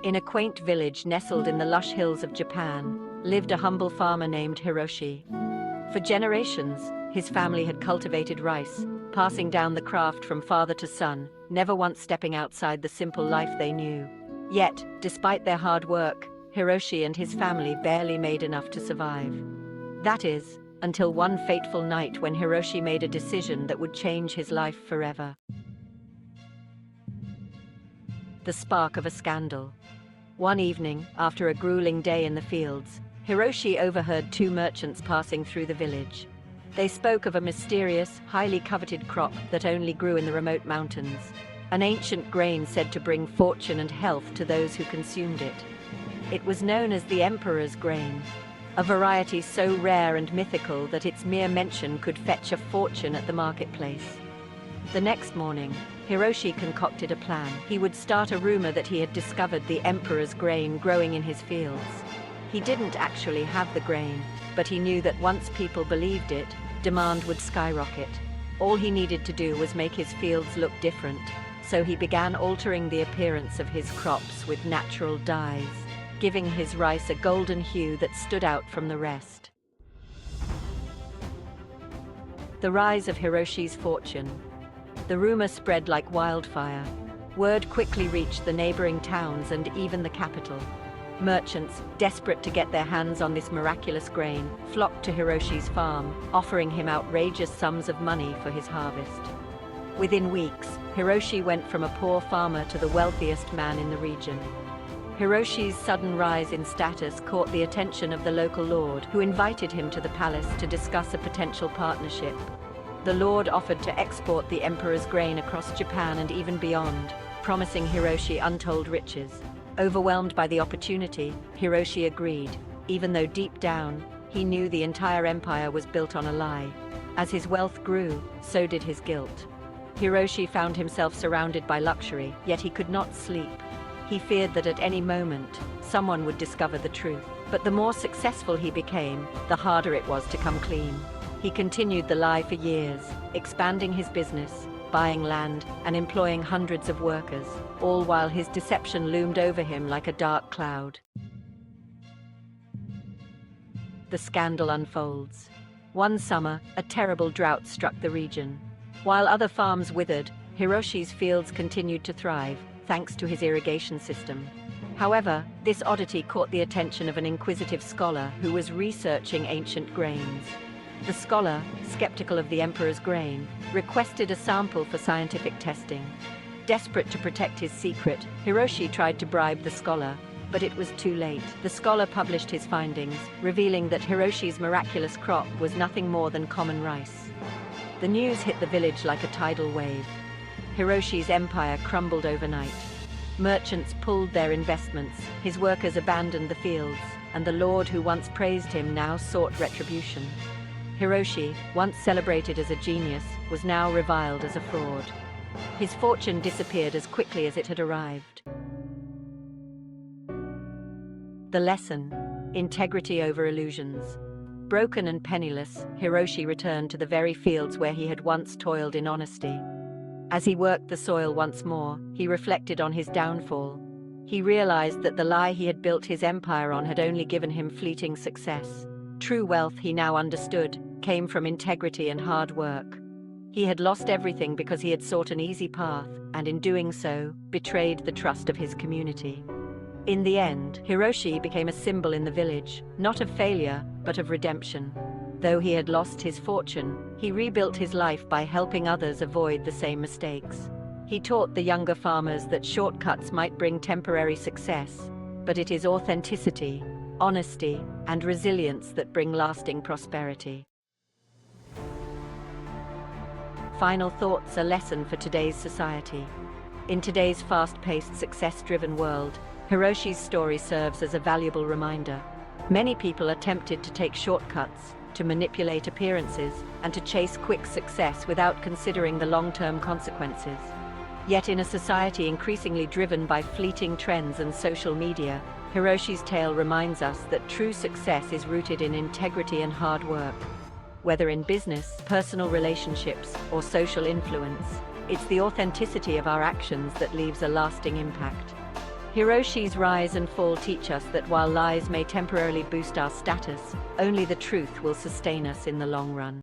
In a quaint village nestled in the lush hills of Japan, lived a humble farmer named Hiroshi. For generations, his family had cultivated rice, passing down the craft from father to son, never once stepping outside the simple life they knew. Yet, despite their hard work, Hiroshi and his family barely made enough to survive. That is, until one fateful night when Hiroshi made a decision that would change his life forever. The spark of a scandal. One evening, after a grueling day in the fields, Hiroshi overheard two merchants passing through the village. They spoke of a mysterious, highly coveted crop that only grew in the remote mountains, an ancient grain said to bring fortune and health to those who consumed it. It was known as the Emperor's grain, a variety so rare and mythical that its mere mention could fetch a fortune at the marketplace. The next morning, Hiroshi concocted a plan. He would start a rumor that he had discovered the Emperor's grain growing in his fields. He didn't actually have the grain, but he knew that once people believed it, demand would skyrocket. All he needed to do was make his fields look different, so he began altering the appearance of his crops with natural dyes, giving his rice a golden hue that stood out from the rest. The rise of Hiroshi's fortune. The rumor spread like wildfire. Word quickly reached the neighboring towns and even the capital. Merchants, desperate to get their hands on this miraculous grain, flocked to Hiroshi's farm, offering him outrageous sums of money for his harvest. Within weeks, Hiroshi went from a poor farmer to the wealthiest man in the region. Hiroshi's sudden rise in status caught the attention of the local lord, who invited him to the palace to discuss a potential partnership. The lord offered to export the emperor's grain across Japan and even beyond, promising Hiroshi untold riches. Overwhelmed by the opportunity, Hiroshi agreed, even though deep down, he knew the entire empire was built on a lie. As his wealth grew, so did his guilt. Hiroshi found himself surrounded by luxury, yet he could not sleep. He feared that at any moment, someone would discover the truth. But the more successful he became, the harder it was to come clean. He continued the lie for years, expanding his business, buying land, and employing hundreds of workers, all while his deception loomed over him like a dark cloud. The scandal unfolds. One summer, a terrible drought struck the region. While other farms withered, Hiroshi's fields continued to thrive, thanks to his irrigation system. However, this oddity caught the attention of an inquisitive scholar who was researching ancient grains. The scholar, skeptical of the emperor's grain, requested a sample for scientific testing. Desperate to protect his secret, Hiroshi tried to bribe the scholar, but it was too late. The scholar published his findings, revealing that Hiroshi's miraculous crop was nothing more than common rice. The news hit the village like a tidal wave. Hiroshi's empire crumbled overnight. Merchants pulled their investments, his workers abandoned the fields, and the lord who once praised him now sought retribution. Hiroshi, once celebrated as a genius, was now reviled as a fraud. His fortune disappeared as quickly as it had arrived. The lesson: integrity over illusions. Broken and penniless, Hiroshi returned to the very fields where he had once toiled in honesty. As he worked the soil once more, he reflected on his downfall. He realized that the lie he had built his empire on had only given him fleeting success. True wealth, he now understood, came from integrity and hard work. He had lost everything because he had sought an easy path, and in doing so, betrayed the trust of his community. In the end, Hiroshi became a symbol in the village, not of failure, but of redemption. Though he had lost his fortune, he rebuilt his life by helping others avoid the same mistakes. He taught the younger farmers that shortcuts might bring temporary success, but it is authenticity, honesty, and resilience that bring lasting prosperity. Final thoughts: a lesson for today's society. In today's fast-paced, success-driven world, Hiroshi's story serves as a valuable reminder. Many people are tempted to take shortcuts, to manipulate appearances, and to chase quick success without considering the long-term consequences. Yet in a society increasingly driven by fleeting trends and social media, Hiroshi's tale reminds us that true success is rooted in integrity and hard work. Whether in business, personal relationships, or social influence, it's the authenticity of our actions that leaves a lasting impact. Hiroshi's rise and fall teach us that while lies may temporarily boost our status, only the truth will sustain us in the long run.